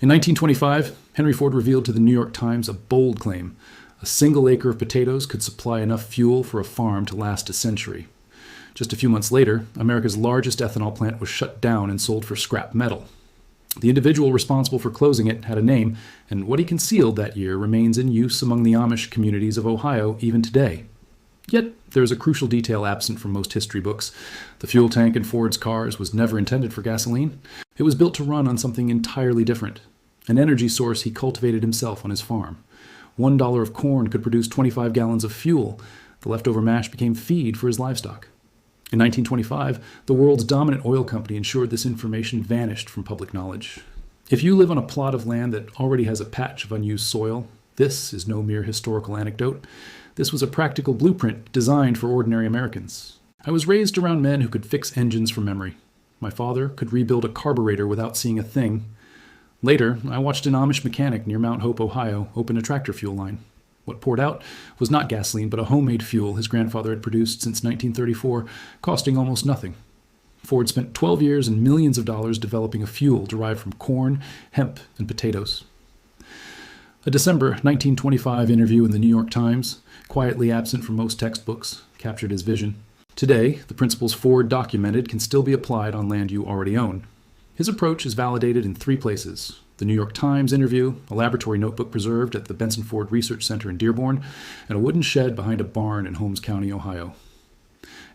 In 1925, Henry Ford revealed to the New York Times a bold claim. A single acre of potatoes could supply enough fuel for a farm to last a century. Just a few months later, America's largest ethanol plant was shut down and sold for scrap metal. The individual responsible for closing it had a name, and what he concealed that year remains in use among the Amish communities of Ohio even today. Yet, there is a crucial detail absent from most history books. The fuel tank in Ford's cars was never intended for gasoline. It was built to run on something entirely different, an energy source he cultivated himself on his farm. $1 of corn could produce 25 gallons of fuel. The leftover mash became feed for his livestock. In 1925, the world's dominant oil company ensured this information vanished from public knowledge. If you live on a plot of land that already has a patch of unused soil, this is no mere historical anecdote. This was a practical blueprint designed for ordinary Americans. I was raised around men who could fix engines from memory. My father could rebuild a carburetor without seeing a thing. Later, I watched an Amish mechanic near Mount Hope, Ohio, open a tractor fuel line. What poured out was not gasoline, but a homemade fuel his grandfather had produced since 1934, costing almost nothing. Ford spent 12 years and millions of dollars developing a fuel derived from corn, hemp, and potatoes. A December 1925 interview in the New York Times, quietly absent from most textbooks, captured his vision. Today, the principles Ford documented can still be applied on land you already own. His approach is validated in 3 places: the New York Times interview, a laboratory notebook preserved at the Benson Ford Research Center in Dearborn, and a wooden shed behind a barn in Holmes County, Ohio.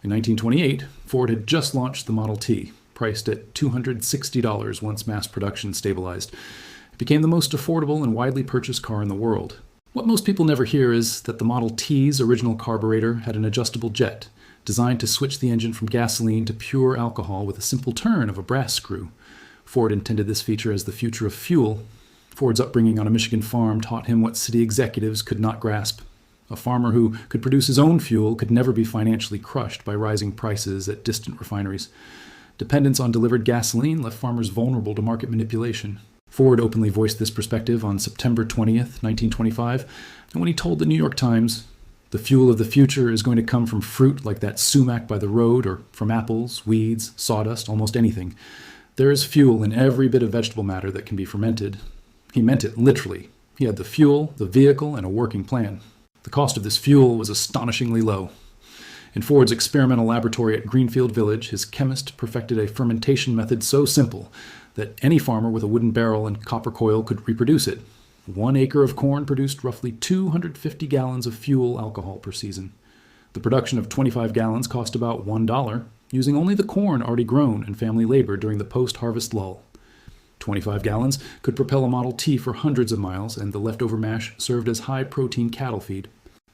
In 1928, Ford had just launched the Model T, priced at $260 once mass production stabilized. It became the most affordable and widely purchased car in the world. What most people never hear is that the Model T's original carburetor had an adjustable jet, designed to switch the engine from gasoline to pure alcohol with a simple turn of a brass screw. Ford intended this feature as the future of fuel. Ford's upbringing on a Michigan farm taught him what city executives could not grasp. A farmer who could produce his own fuel could never be financially crushed by rising prices at distant refineries. Dependence on delivered gasoline left farmers vulnerable to market manipulation. Ford openly voiced this perspective on September 20th, 1925, and when he told the New York Times, "The fuel of the future is going to come from fruit like that sumac by the road, or from apples, weeds, sawdust, almost anything. There is fuel in every bit of vegetable matter that can be fermented." He meant it literally. He had the fuel, the vehicle, and a working plan. The cost of this fuel was astonishingly low. In Ford's experimental laboratory at Greenfield Village, his chemist perfected a fermentation method so simple that any farmer with a wooden barrel and copper coil could reproduce it. 1 acre of corn produced roughly 250 gallons of fuel alcohol per season. The production of 25 gallons cost about $1, using only the corn already grown and family labor during the post-harvest lull. 25 gallons could propel a Model T for hundreds of miles, and the leftover mash served as high-protein cattle feed.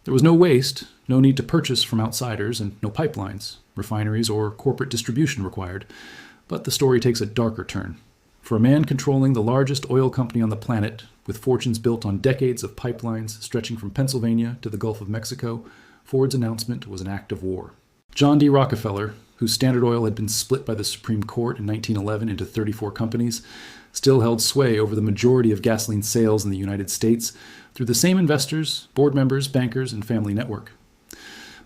There was no waste, no need to purchase from outsiders, and no pipelines, refineries, or corporate distribution required. But the story takes a darker turn. For a man controlling the largest oil company on the planet, with fortunes built on decades of pipelines stretching from Pennsylvania to the Gulf of Mexico, Ford's announcement was an act of war. John D. Rockefeller, whose Standard Oil had been split by the Supreme Court in 1911 into 34 companies, still held sway over the majority of gasoline sales in the United States through the same investors, board members, bankers, and family network.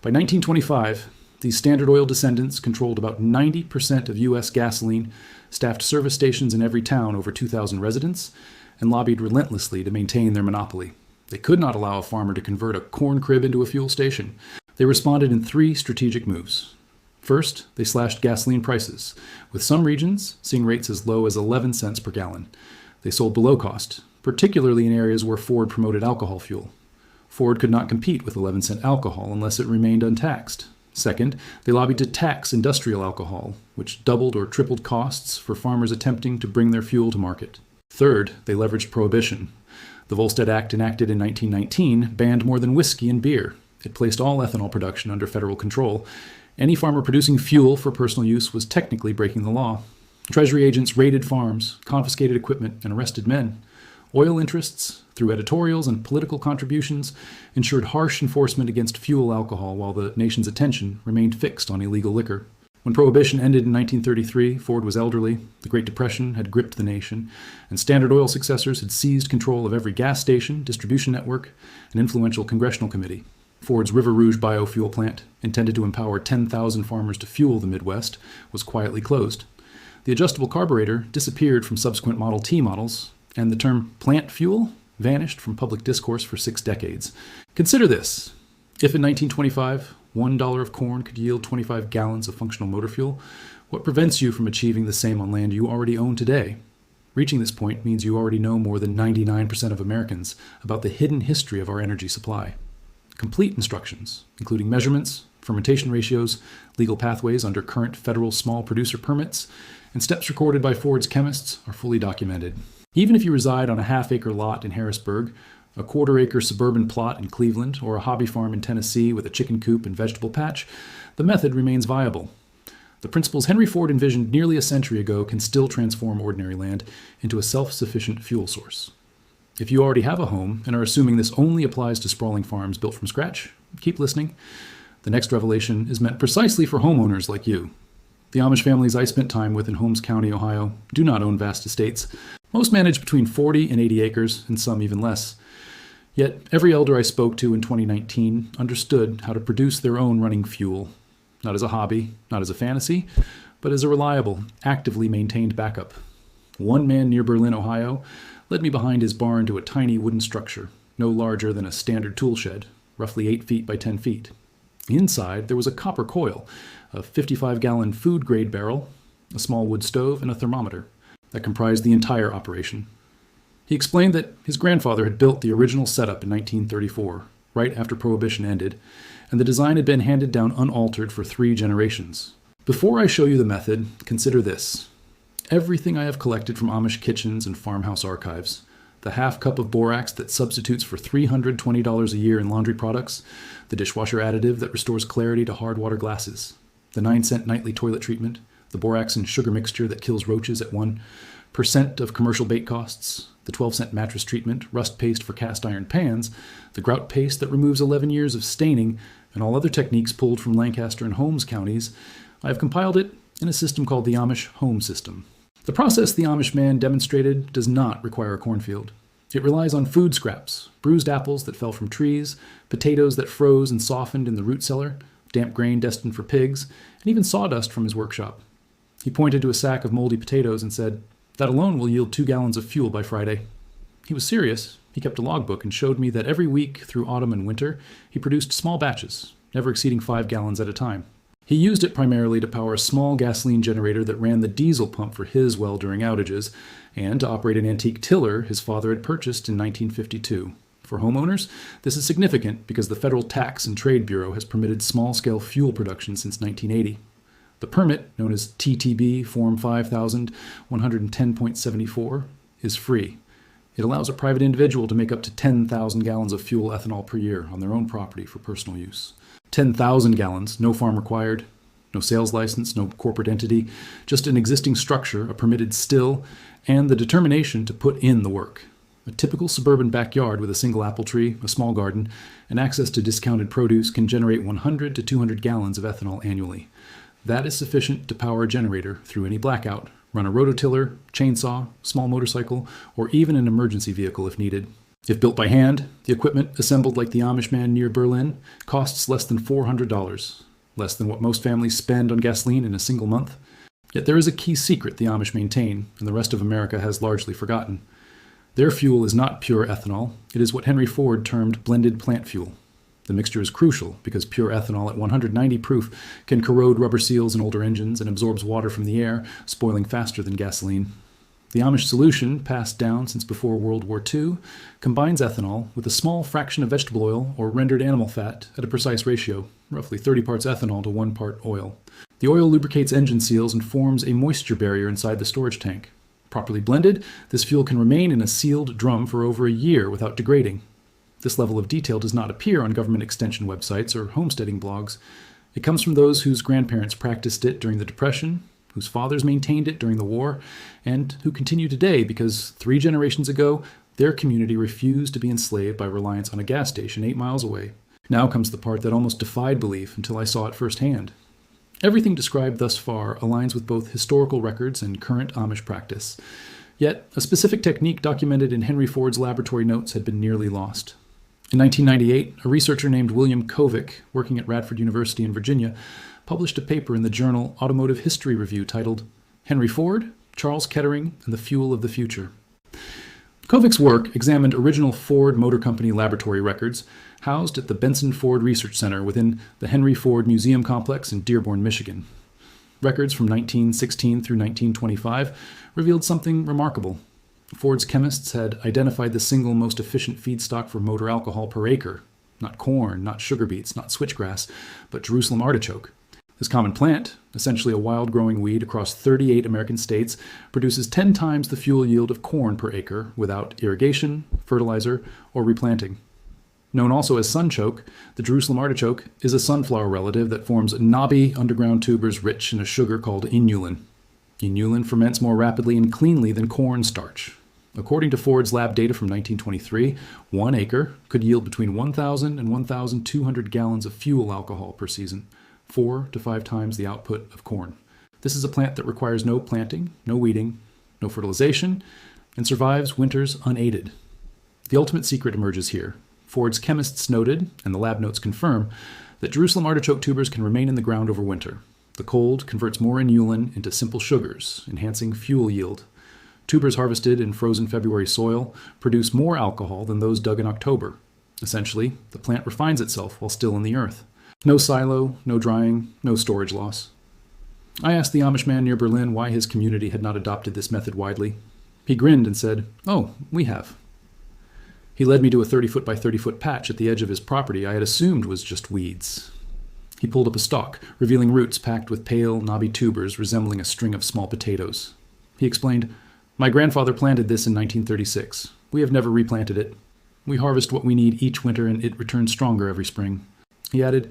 By 1925, these Standard Oil descendants controlled about 90% of U.S. gasoline, staffed service stations in every town over 2,000 residents, and lobbied relentlessly to maintain their monopoly. They could not allow a farmer to convert a corn crib into a fuel station. They responded in 3 strategic moves. First, they slashed gasoline prices, with some regions seeing rates as low as 11 cents per gallon. They sold below cost, particularly in areas where Ford promoted alcohol fuel. Ford could not compete with 11-cent alcohol unless it remained untaxed. Second, they lobbied to tax industrial alcohol, which doubled or tripled costs for farmers attempting to bring their fuel to market. Third, they leveraged prohibition. The Volstead Act, enacted in 1919, banned more than whiskey and beer. It placed all ethanol production under federal control. Any farmer producing fuel for personal use was technically breaking the law. Treasury agents raided farms, confiscated equipment, and arrested men. Oil interests, through editorials and political contributions, ensured harsh enforcement against fuel alcohol while the nation's attention remained fixed on illegal liquor. When Prohibition ended in 1933, Ford was elderly, the Great Depression had gripped the nation, and Standard Oil successors had seized control of every gas station, distribution network, and influential congressional committee. Ford's River Rouge biofuel plant, intended to empower 10,000 farmers to fuel the Midwest, was quietly closed. The adjustable carburetor disappeared from subsequent Model T models, and the term plant fuel vanished from public discourse for 6 decades. Consider this. If in 1925, $1 of corn could yield 25 gallons of functional motor fuel, what prevents you from achieving the same on land you already own today? Reaching this point means you already know more than 99% of Americans about the hidden history of our energy supply. Complete instructions, including measurements, fermentation ratios, legal pathways under current federal small producer permits, and steps recorded by Ford's chemists, are fully documented. Even if you reside on a half-acre lot in Harrisburg, a quarter-acre suburban plot in Cleveland, or a hobby farm in Tennessee with a chicken coop and vegetable patch, the method remains viable. The principles Henry Ford envisioned nearly a century ago can still transform ordinary land into a self-sufficient fuel source. If you already have a home and are assuming this only applies to sprawling farms built from scratch, keep listening. The next revelation is meant precisely for homeowners like you. The Amish families I spent time with in Holmes County, Ohio, do not own vast estates. Most manage between 40 and 80 acres, and some even less. Yet every elder I spoke to in 2019 understood how to produce their own running fuel, not as a hobby, not as a fantasy, but as a reliable, actively maintained backup. One man near Berlin, Ohio, led me behind his barn to a tiny wooden structure, no larger than a standard tool shed, roughly 8 feet by 10 feet. Inside, there was a copper coil, a 55-gallon food-grade barrel, a small wood stove, and a thermometer that comprised the entire operation. He explained that his grandfather had built the original setup in 1934, right after Prohibition ended, and the design had been handed down unaltered for 3 generations. Before I show you the method, consider this. Everything I have collected from Amish kitchens and farmhouse archives, the half cup of borax that substitutes for $320 a year in laundry products, the dishwasher additive that restores clarity to hard water glasses, the 9-cent nightly toilet treatment, the borax and sugar mixture that kills roaches at 1% of commercial bait costs, the 12-cent mattress treatment, rust paste for cast iron pans, the grout paste that removes 11 years of staining, and all other techniques pulled from Lancaster and Holmes counties, I have compiled it in a system called the Amish Home System. The process the Amish man demonstrated does not require a cornfield. It relies on food scraps, bruised apples that fell from trees, potatoes that froze and softened in the root cellar, damp grain destined for pigs, and even sawdust from his workshop. He pointed to a sack of moldy potatoes and said, "That alone will yield 2 gallons of fuel by Friday." He was serious. He kept a logbook and showed me that every week through autumn and winter, he produced small batches, never exceeding 5 gallons at a time. He used it primarily to power a small gasoline generator that ran the diesel pump for his well during outages, and to operate an antique tiller his father had purchased in 1952. For homeowners, this is significant because the Federal Tax and Trade Bureau has permitted small-scale fuel production since 1980. The permit, known as TTB Form 5110.74, is free. It allows a private individual to make up to 10,000 gallons of fuel ethanol per year on their own property for personal use. 10,000 gallons, no farm required, no sales license, no corporate entity, just an existing structure, a permitted still, and the determination to put in the work. A typical suburban backyard with a single apple tree, a small garden, and access to discounted produce can generate 100 to 200 gallons of ethanol annually. That is sufficient to power a generator through any blackout, run a rototiller, chainsaw, small motorcycle, or even an emergency vehicle if needed. If built by hand, the equipment, assembled like the Amish man near Berlin, costs less than $400, less than what most families spend on gasoline in a single month. Yet there is a key secret the Amish maintain, and the rest of America has largely forgotten. Their fuel is not pure ethanol, it is what Henry Ford termed blended plant fuel. The mixture is crucial because pure ethanol at 190 proof can corrode rubber seals in older engines and absorbs water from the air, spoiling faster than gasoline. The Amish solution, passed down since before World War II, combines ethanol with a small fraction of vegetable oil or rendered animal fat at a precise ratio, roughly 30 parts ethanol to 1 part oil. The oil lubricates engine seals and forms a moisture barrier inside the storage tank. Properly blended, this fuel can remain in a sealed drum for over a year without degrading. This level of detail does not appear on government extension websites or homesteading blogs. It comes from those whose grandparents practiced it during the Depression, whose fathers maintained it during the war, and who continue today because 3 generations ago, their community refused to be enslaved by reliance on a gas station 8 miles away. Now comes the part that almost defied belief until I saw it firsthand. Everything described thus far aligns with both historical records and current Amish practice. Yet, a specific technique documented in Henry Ford's laboratory notes had been nearly lost. In 1998, a researcher named William Kovic, working at Radford University in Virginia, published a paper in the journal Automotive History Review titled, "Henry Ford, Charles Kettering, and the Fuel of the Future." Kovik's work examined original Ford Motor Company laboratory records housed at the Benson Ford Research Center within the Henry Ford Museum Complex in Dearborn, Michigan. Records from 1916 through 1925 revealed something remarkable. Ford's chemists had identified the single most efficient feedstock for motor alcohol per acre. Not corn, not sugar beets, not switchgrass, but Jerusalem artichoke. This common plant, essentially a wild-growing weed across 38 American states, produces 10 times the fuel yield of corn per acre without irrigation, fertilizer, or replanting. Known also as sunchoke, the Jerusalem artichoke is a sunflower relative that forms knobby underground tubers rich in a sugar called inulin. Inulin ferments more rapidly and cleanly than corn starch. According to Ford's lab data from 1923, 1 acre could yield between 1,000 and 1,200 gallons of fuel alcohol per season, 4 to 5 times the output of corn. This is a plant that requires no planting, no weeding, no fertilization, and survives winters unaided. The ultimate secret emerges here. Ford's chemists noted, and the lab notes confirm, that Jerusalem artichoke tubers can remain in the ground over winter. The cold converts more inulin into simple sugars, enhancing fuel yield. Tubers harvested in frozen February soil produce more alcohol than those dug in October. Essentially, the plant refines itself while still in the earth. No silo, no drying, no storage loss. I asked the Amish man near Berlin why his community had not adopted this method widely. He grinned and said, "Oh, we have." He led me to a 30-foot by 30-foot patch at the edge of his property I had assumed was just weeds. He pulled up a stalk, revealing roots packed with pale, knobby tubers resembling a string of small potatoes. He explained, "My grandfather planted this in 1936. We have never replanted it. We harvest what we need each winter and it returns stronger every spring." He added,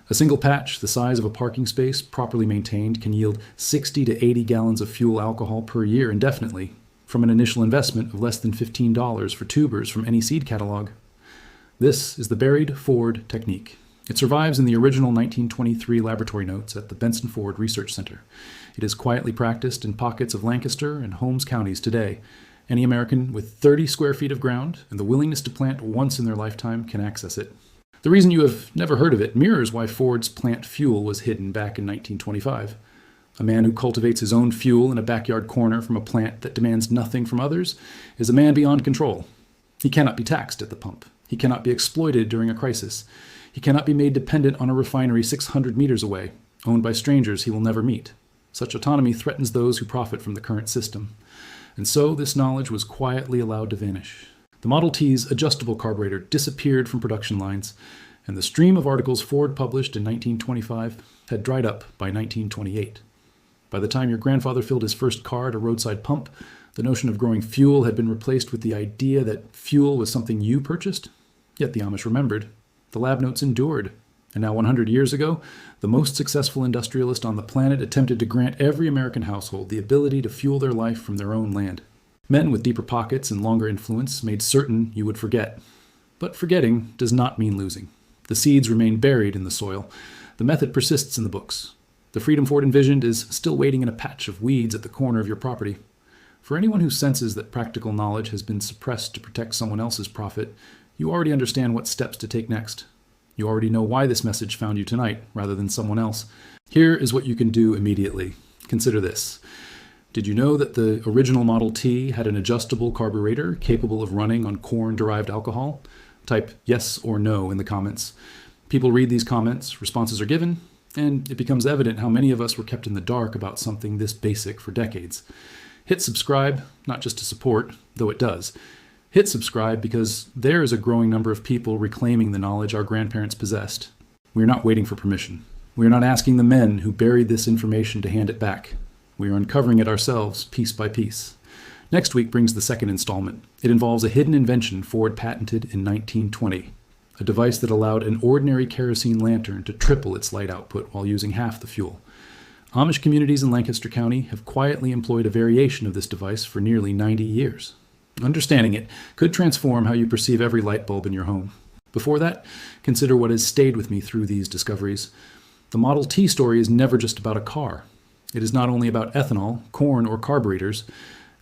"A single patch the size of a parking space, properly maintained, can yield 60 to 80 gallons of fuel alcohol per year indefinitely, from an initial investment of less than $15 for tubers from any seed catalog." This is the buried Ford technique. It survives in the original 1923 laboratory notes at the Benson Ford Research Center. It is quietly practiced in pockets of Lancaster and Holmes counties today. Any American with 30 square feet of ground and the willingness to plant once in their lifetime can access it. The reason you have never heard of it mirrors why Ford's plant fuel was hidden back in 1925. A man who cultivates his own fuel in a backyard corner from a plant that demands nothing from others is a man beyond control. He cannot be taxed at the pump. He cannot be exploited during a crisis. He cannot be made dependent on a refinery 600 meters away, owned by strangers he will never meet. Such autonomy threatens those who profit from the current system. And so this knowledge was quietly allowed to vanish. The Model T's adjustable carburetor disappeared from production lines, and the stream of articles Ford published in 1925 had dried up by 1928. By the time your grandfather filled his first car at a roadside pump, the notion of growing fuel had been replaced with the idea that fuel was something you purchased. Yet the Amish remembered. The lab notes endured. And now 100 years ago, the most successful industrialist on the planet attempted to grant every American household the ability to fuel their life from their own land. Men with deeper pockets and longer influence made certain you would forget. But forgetting does not mean losing. The seeds remain buried in the soil. The method persists in the books. The freedom Ford envisioned is still waiting in a patch of weeds at the corner of your property. For anyone who senses that practical knowledge has been suppressed to protect someone else's profit, you already understand what steps to take next. You already know why this message found you tonight, rather than someone else. Here is what you can do immediately. Consider this. Did you know that the original Model T had an adjustable carburetor capable of running on corn-derived alcohol? Type yes or no in the comments. People read these comments, responses are given, and it becomes evident how many of us were kept in the dark about something this basic for decades. Hit subscribe, not just to support, though it does. Hit subscribe because there is a growing number of people reclaiming the knowledge our grandparents possessed. We are not waiting for permission. We are not asking the men who buried this information to hand it back. We are uncovering it ourselves, piece by piece. Next week brings the second installment. It involves a hidden invention Ford patented in 1920, a device that allowed an ordinary kerosene lantern to triple its light output while using half the fuel. Amish communities in Lancaster County have quietly employed a variation of this device for nearly 90 years. Understanding it could transform how you perceive every light bulb in your home. Before that, consider what has stayed with me through these discoveries. The Model T story is never just about a car. It is not only about ethanol, corn, or carburetors.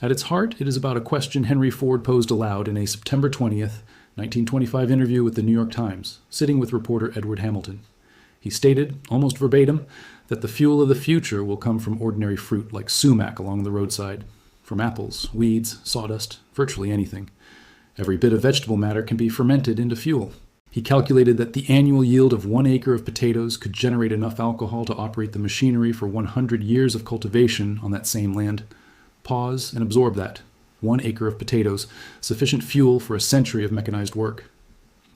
At its heart, it is about a question Henry Ford posed aloud in a September 20th, 1925 interview with the New York Times, sitting with reporter Edward Hamilton. He stated, almost verbatim, that the fuel of the future will come from ordinary fruit like sumac along the roadside, from apples, weeds, sawdust, virtually anything. Every bit of vegetable matter can be fermented into fuel. He calculated that the annual yield of 1 acre of potatoes could generate enough alcohol to operate the machinery for 100 years of cultivation on that same land. Pause and absorb that. 1 acre of potatoes, sufficient fuel for a century of mechanized work.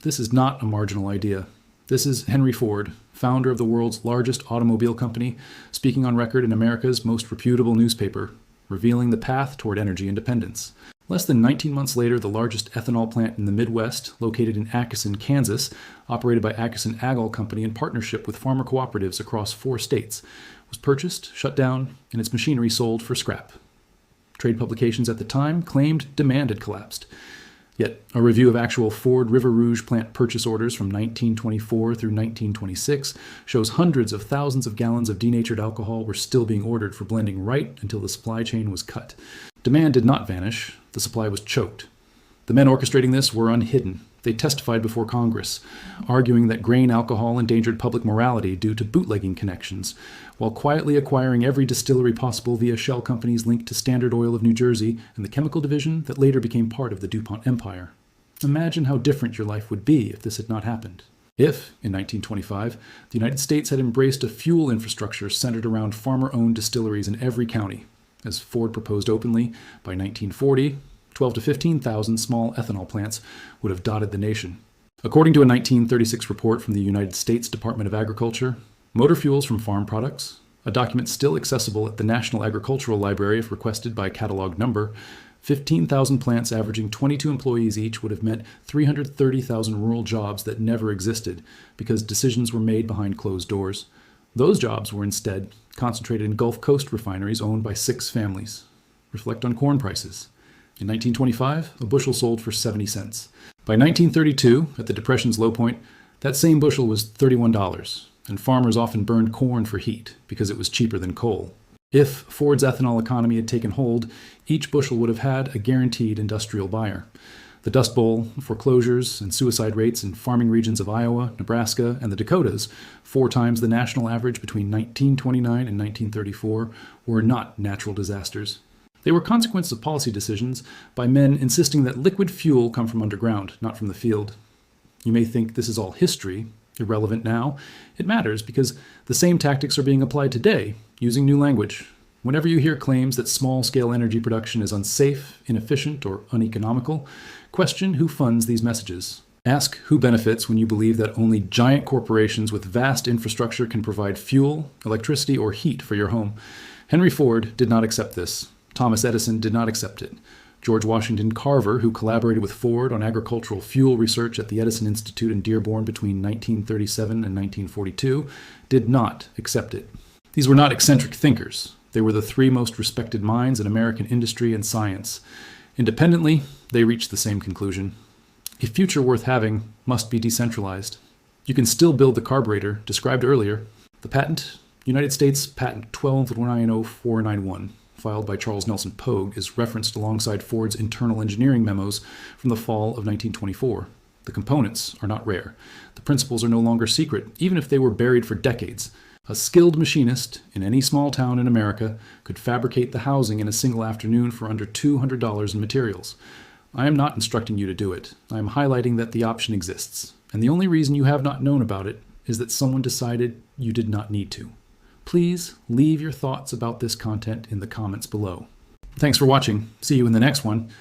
This is not a marginal idea. This is Henry Ford, founder of the world's largest automobile company, speaking on record in America's most reputable newspaper, revealing the path toward energy independence. Less than 19 months later, the largest ethanol plant in the Midwest, located in Atchison, Kansas, operated by Atchison Agol Company in partnership with farmer cooperatives across 4 states, was purchased, shut down, and its machinery sold for scrap. Trade publications at the time claimed demand had collapsed. Yet a review of actual Ford River Rouge plant purchase orders from 1924 through 1926 shows hundreds of thousands of gallons of denatured alcohol were still being ordered for blending right until the supply chain was cut. Demand did not vanish. The supply was choked. The men orchestrating this were unhidden. They testified before Congress, arguing that grain alcohol endangered public morality due to bootlegging connections, while quietly acquiring every distillery possible via shell companies linked to Standard Oil of New Jersey and the chemical division that later became part of the DuPont empire. Imagine how different your life would be if this had not happened. If, in 1925, the United States had embraced a fuel infrastructure centered around farmer-owned distilleries in every county, as Ford proposed openly, by 1940, 12 to 15,000 small ethanol plants would have dotted the nation. According to a 1936 report from the United States Department of Agriculture, motor fuels from farm products, a document still accessible at the National Agricultural Library if requested by catalog number, 15,000 plants averaging 22 employees each would have meant 330,000 rural jobs that never existed because decisions were made behind closed doors. Those jobs were instead concentrated in Gulf Coast refineries owned by 6 families. Reflect on corn prices. In 1925, a bushel sold for 70 cents. By 1932, at the Depression's low point, that same bushel was $31, and farmers often burned corn for heat because it was cheaper than coal. If Ford's ethanol economy had taken hold, each bushel would have had a guaranteed industrial buyer. The Dust Bowl, foreclosures, and suicide rates in farming regions of Iowa, Nebraska, and the Dakotas, 4 times the national average between 1929 and 1934, were not natural disasters. They were consequences of policy decisions by men insisting that liquid fuel come from underground, not from the field. You may think this is all history, irrelevant now. It matters because the same tactics are being applied today, using new language. Whenever you hear claims that small-scale energy production is unsafe, inefficient, or uneconomical, question who funds these messages. Ask who benefits when you believe that only giant corporations with vast infrastructure can provide fuel, electricity, or heat for your home. Henry Ford did not accept this. Thomas Edison did not accept it. George Washington Carver, who collaborated with Ford on agricultural fuel research at the Edison Institute in Dearborn between 1937 and 1942, did not accept it. These were not eccentric thinkers. They were the 3 most respected minds in American industry and science. Independently, they reached the same conclusion. A future worth having must be decentralized. You can still build the carburetor described earlier. The patent, United States Patent 12900491. Filed by Charles Nelson Pogue, is referenced alongside Ford's internal engineering memos from the fall of 1924. The components are not rare. The principles are no longer secret, even if they were buried for decades. A skilled machinist in any small town in America could fabricate the housing in a single afternoon for under $200 in materials. I am not instructing you to do it. I am highlighting that the option exists, and the only reason you have not known about it is that someone decided you did not need to. Please leave your thoughts about this content in the comments below. Thanks for watching. See you in the next one.